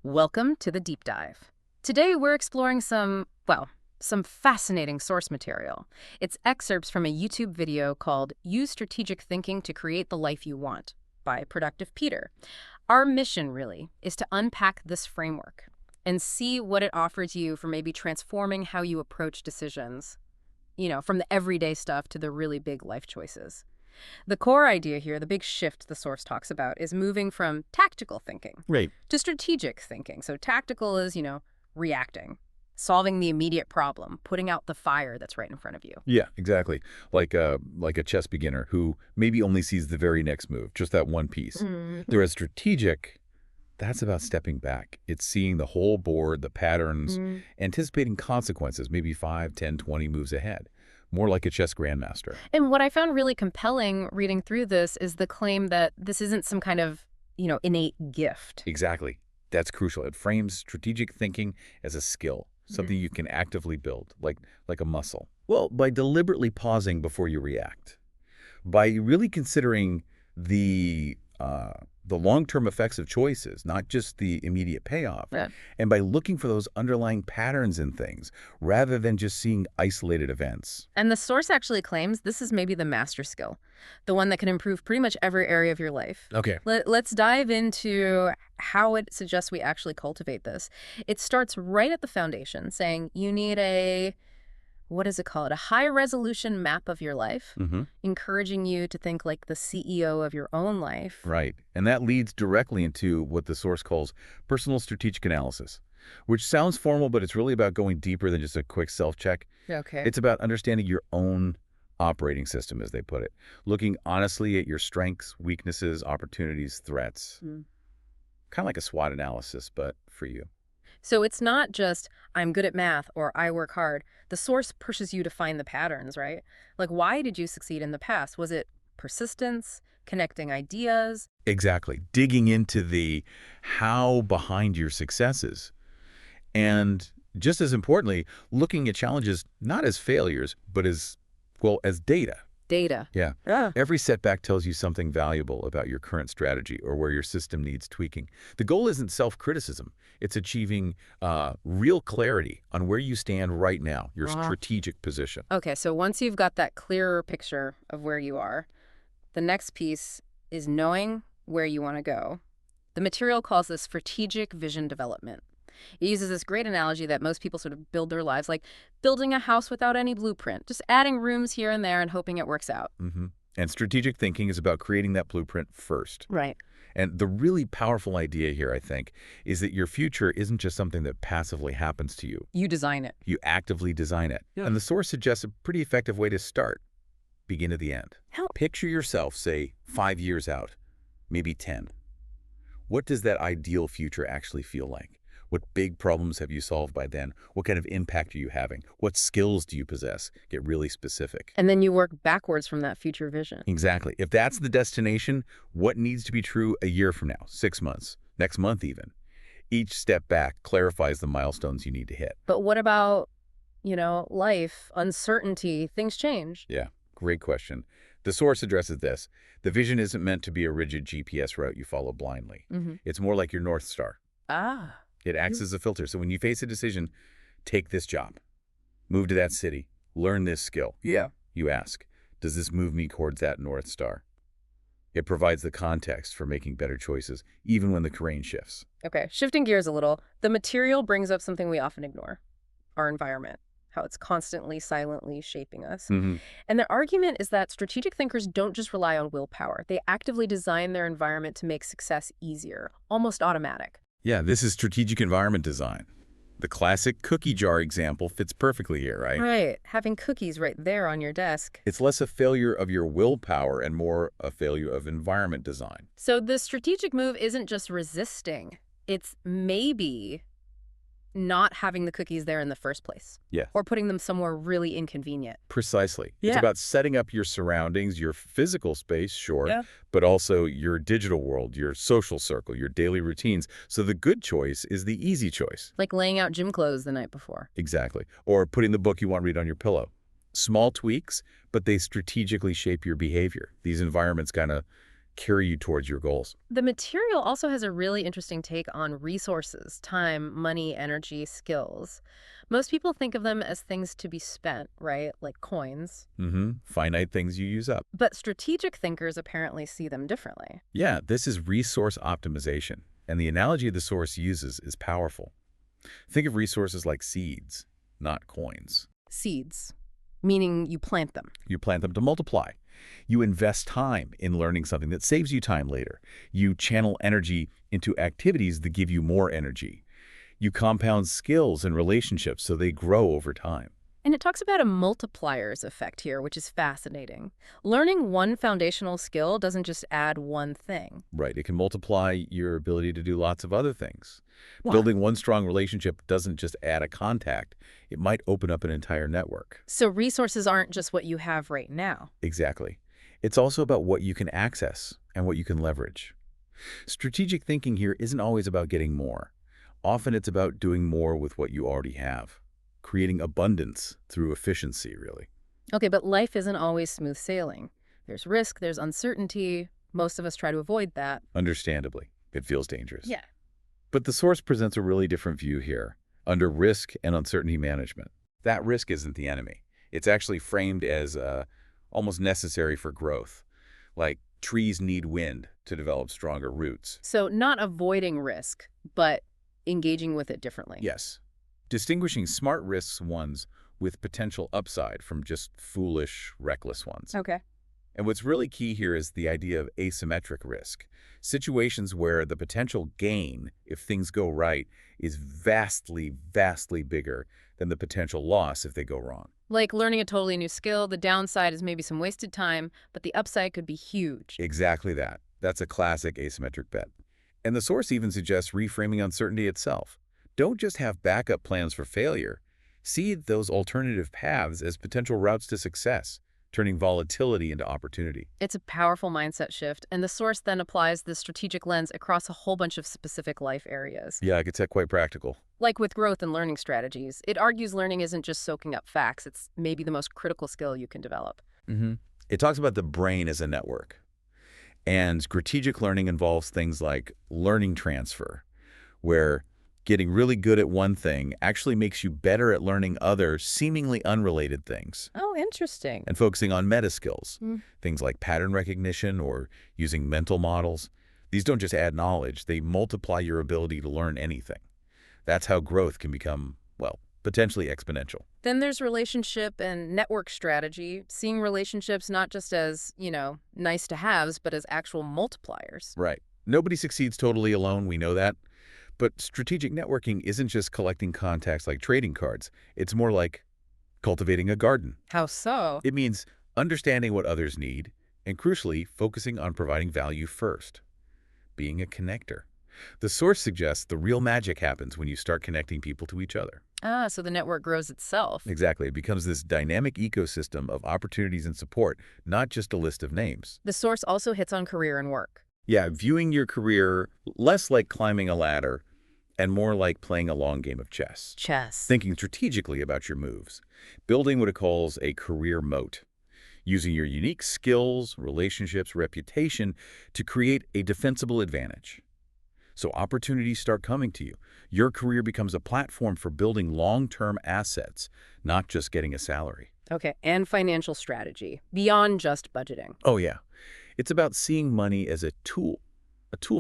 Welcome to the Deep Dive. Today we're exploring some fascinating source material. It's excerpts from a YouTube video called Use Strategic Thinking to Create the Life You Want by Productive Peter. Our mission, really, is to unpack this framework and see what it offers you for maybe transforming how you approach decisions, from the everyday stuff to the really big life choices. The core idea here, the big shift the source talks about, is moving from tactical thinking Right. to strategic thinking. So tactical is, reacting, solving the immediate problem, putting out the fire that's right in front of you. Yeah, exactly. Like a chess beginner who maybe only sees the very next move, just that one piece. Mm-hmm. Whereas strategic, that's about stepping back. It's seeing the whole board, the patterns, anticipating consequences, maybe 5, 10, 20 moves ahead. More like a chess grandmaster. And what I found really compelling reading through this is the claim that this isn't some kind of, innate gift. Exactly. That's crucial. It frames strategic thinking as a skill, something you can actively build, like a muscle. Well, by deliberately pausing before you react, by really considering the long-term effects of choices, not just the immediate payoff, and by looking for those underlying patterns in things, rather than just seeing isolated events. And the source actually claims this is maybe the master skill, the one that can improve pretty much every area of your life. Okay. Let's dive into how it suggests we actually cultivate this. It starts right at the foundation, saying you need a high-resolution map of your life, encouraging you to think like the CEO of your own life. Right. And that leads directly into what the source calls personal strategic analysis, which sounds formal, but it's really about going deeper than just a quick self-check. Okay. It's about understanding your own operating system, as they put it, looking honestly at your strengths, weaknesses, opportunities, threats. Kind of like a SWOT analysis, but for you. So it's not just, I'm good at math or I work hard. The source pushes you to find the patterns, right? Like, why did you succeed in the past? Was it persistence, connecting ideas? Exactly. Digging into the how behind your successes. And just as importantly, looking at challenges not as failures, but as data. Data. Yeah. Every setback tells you something valuable about your current strategy or where your system needs tweaking. The goal isn't self-criticism. It's achieving real clarity on where you stand right now, your strategic position. Okay, so once you've got that clearer picture of where you are, the next piece is knowing where you want to go. The material calls this strategic vision development. It uses this great analogy that most people sort of build their lives like building a house without any blueprint, just adding rooms here and there and hoping it works out. And strategic thinking is about creating that blueprint first. Right. And the really powerful idea here, I think, is that your future isn't just something that passively happens to you. You design it. You actively design it. Yeah. And the source suggests a pretty effective way to start. Begin at the end. Help. Picture yourself, say, 5 years out, maybe 10. What does that ideal future actually feel like? What big problems have you solved by then? What kind of impact are you having? What skills do you possess? Get really specific. And then you work backwards from that future vision. Exactly. If that's the destination, what needs to be true a year from now, 6 months, next month even? Each step back clarifies the milestones you need to hit. But what about, life, uncertainty, things change? Yeah, great question. The source addresses this. The vision isn't meant to be a rigid GPS route you follow blindly. It's more like your North Star. It acts as a filter. So when you face a decision, take this job, move to that city, learn this skill. Yeah. You ask, does this move me towards that North Star? It provides the context for making better choices, even when the terrain shifts. Okay, shifting gears a little, the material brings up something we often ignore, our environment, how it's constantly, silently shaping us. And their argument is that strategic thinkers don't just rely on willpower. They actively design their environment to make success easier, almost automatic. Yeah, this is strategic environment design. The classic cookie jar example fits perfectly here, right? Right. Having cookies right there on your desk. It's less a failure of your willpower and more a failure of environment design. So the strategic move isn't just resisting. It's maybe not having the cookies there in the first place. Yeah. Or putting them somewhere really inconvenient. Precisely. Yeah. It's about setting up your surroundings, your physical space, sure, but also your digital world, your social circle, your daily routines. So the good choice is the easy choice. Like laying out gym clothes the night before. Exactly. Or putting the book you want to read on your pillow. Small tweaks, but they strategically shape your behavior. These environments kind of carry you towards your goals. The material also has a really interesting take on resources, time, money, energy, skills. Most people think of them as things to be spent, right? Like coins. Finite things you use up. But strategic thinkers apparently see them differently. Yeah, this is resource optimization, and the analogy the source uses is powerful. Think of resources like seeds, not coins. Seeds, meaning you plant them. You plant them to multiply. You invest time in learning something that saves you time later. You channel energy into activities that give you more energy. You compound skills and relationships so they grow over time. And it talks about a multipliers effect here, which is fascinating. Learning one foundational skill doesn't just add one thing. Right. It can multiply your ability to do lots of other things. Wow. Building one strong relationship doesn't just add a contact. It might open up an entire network. So resources aren't just what you have right now. Exactly. It's also about what you can access and what you can leverage. Strategic thinking here isn't always about getting more. Often it's about doing more with what you already have. Creating abundance through efficiency, really. Okay, but life isn't always smooth sailing. There's risk, there's uncertainty. Most of us try to avoid that. Understandably, it feels dangerous. Yeah. But the source presents a really different view here, under risk and uncertainty management. That risk isn't the enemy. It's actually framed as almost necessary for growth. Like trees need wind to develop stronger roots. So not avoiding risk, but engaging with it differently. Yes. Distinguishing smart risks ones with potential upside from just foolish, reckless ones. Okay. And what's really key here is the idea of asymmetric risk. Situations where the potential gain, if things go right, is vastly, vastly bigger than the potential loss if they go wrong. Like learning a totally new skill, the downside is maybe some wasted time, but the upside could be huge. Exactly that. That's a classic asymmetric bet. And the source even suggests reframing uncertainty itself. Don't just have backup plans for failure. See those alternative paths as potential routes to success, turning volatility into opportunity. It's a powerful mindset shift, and the source then applies the strategic lens across a whole bunch of specific life areas. Yeah, it gets quite practical. Like with growth and learning strategies, it argues learning isn't just soaking up facts, it's maybe the most critical skill you can develop. It talks about the brain as a network. And strategic learning involves things like learning transfer, where getting really good at one thing actually makes you better at learning other seemingly unrelated things. Oh, interesting. And focusing on meta skills, things like pattern recognition or using mental models. These don't just add knowledge, they multiply your ability to learn anything. That's how growth can become, well, potentially exponential. Then there's relationship and network strategy, seeing relationships not just as, nice to haves, but as actual multipliers. Right. Nobody succeeds totally alone, we know that. But strategic networking isn't just collecting contacts like trading cards. It's more like cultivating a garden. How so? It means understanding what others need and, crucially, focusing on providing value first. Being a connector. The source suggests the real magic happens when you start connecting people to each other. Ah, so the network grows itself. Exactly. It becomes this dynamic ecosystem of opportunities and support, not just a list of names. The source also hits on career and work. Yeah, viewing your career less like climbing a ladder and more like playing a long game of chess. Chess. Thinking strategically about your moves. Building what it calls a career moat. Using your unique skills, relationships, reputation to create a defensible advantage. So opportunities start coming to you. Your career becomes a platform for building long-term assets, not just getting a salary. Okay, and financial strategy, beyond just budgeting. Oh, yeah. It's about seeing money as a tool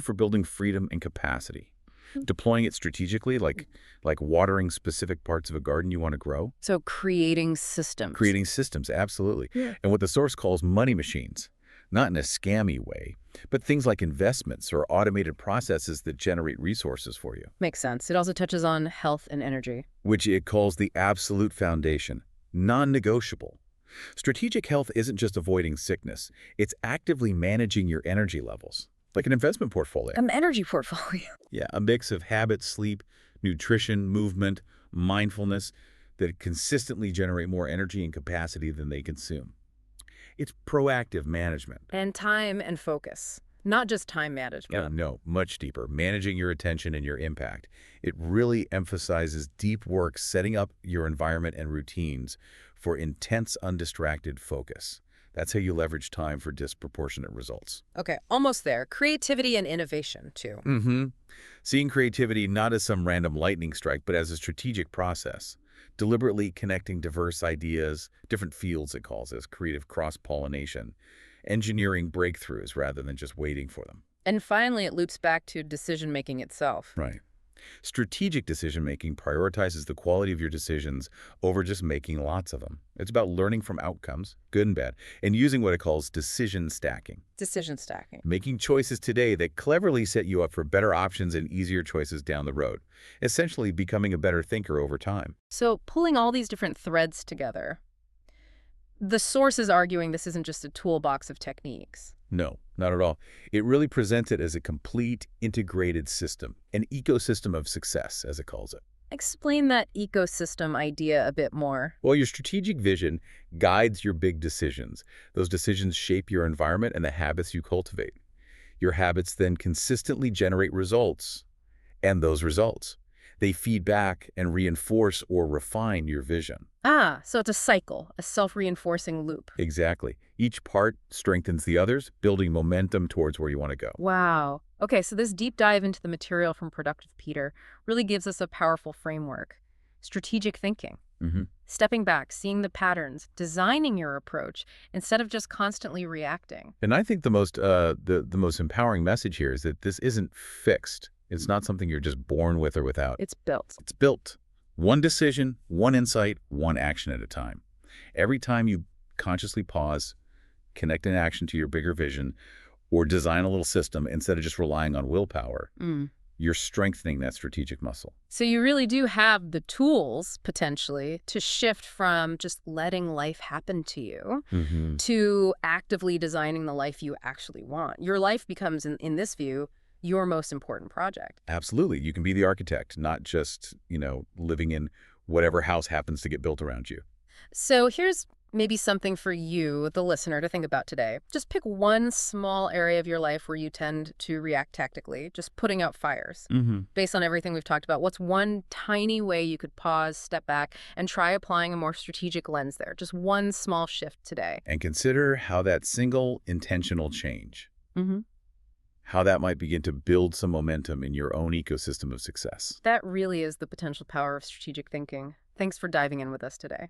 for building freedom and capacity. Deploying it strategically, like watering specific parts of a garden you want to grow. So creating systems. Creating systems, absolutely. Yeah. And what the source calls money machines. Not in a scammy way, but things like investments or automated processes that generate resources for you. Makes sense. It also touches on health and energy. Which it calls the absolute foundation, non-negotiable. Strategic health isn't just avoiding sickness. It's actively managing your energy levels, like an investment portfolio. An energy portfolio. Yeah, a mix of habit, sleep, nutrition, movement, mindfulness that consistently generate more energy and capacity than they consume. It's proactive management. And time and focus, not just time management. Yeah, no, much deeper. Managing your attention and your impact. It really emphasizes deep work setting up your environment and routines for intense, undistracted focus. That's how you leverage time for disproportionate results. Okay, almost there. Creativity and innovation, too. Mm-hmm. Seeing creativity not as some random lightning strike, but as a strategic process. Deliberately connecting diverse ideas, different fields it calls this, creative cross-pollination. Engineering breakthroughs rather than just waiting for them. And finally, it loops back to decision-making itself. Right. Strategic decision-making prioritizes the quality of your decisions over just making lots of them. It's about learning from outcomes, good and bad, and using what it calls decision stacking. Decision stacking. Making choices today that cleverly set you up for better options and easier choices down the road. Essentially becoming a better thinker over time. So pulling all these different threads together, the source is arguing this isn't just a toolbox of techniques. No, not at all. It really presents it as a complete, integrated system, an ecosystem of success, as it calls it. Explain that ecosystem idea a bit more. Well, your strategic vision guides your big decisions. Those decisions shape your environment and the habits you cultivate. Your habits then consistently generate results. And those results, they feed back and reinforce or refine your vision. Ah, so it's a cycle, a self-reinforcing loop. Exactly. Each part strengthens the others, building momentum towards where you want to go. Wow. Okay, so this deep dive into the material from Productive Peter really gives us a powerful framework. Strategic thinking. Mm-hmm. Stepping back, seeing the patterns, designing your approach instead of just constantly reacting. And I think the most empowering message here is that this isn't fixed. It's not something you're just born with or without. It's built. It's built. One decision, one insight, one action at a time. Every time you consciously pause, connect an action to your bigger vision, or design a little system instead of just relying on willpower, you're strengthening that strategic muscle. So you really do have the tools, potentially, to shift from just letting life happen to you to actively designing the life you actually want. Your life becomes, in this view, your most important project. Absolutely. You can be the architect, not just, living in whatever house happens to get built around you. So here's maybe something for you, the listener, to think about today. Just pick one small area of your life where you tend to react tactically, just putting out fires. Based on everything we've talked about, what's one tiny way you could pause, step back, and try applying a more strategic lens there? Just one small shift today. And consider how that single intentional change, how that might begin to build some momentum in your own ecosystem of success. That really is the potential power of strategic thinking. Thanks for diving in with us today.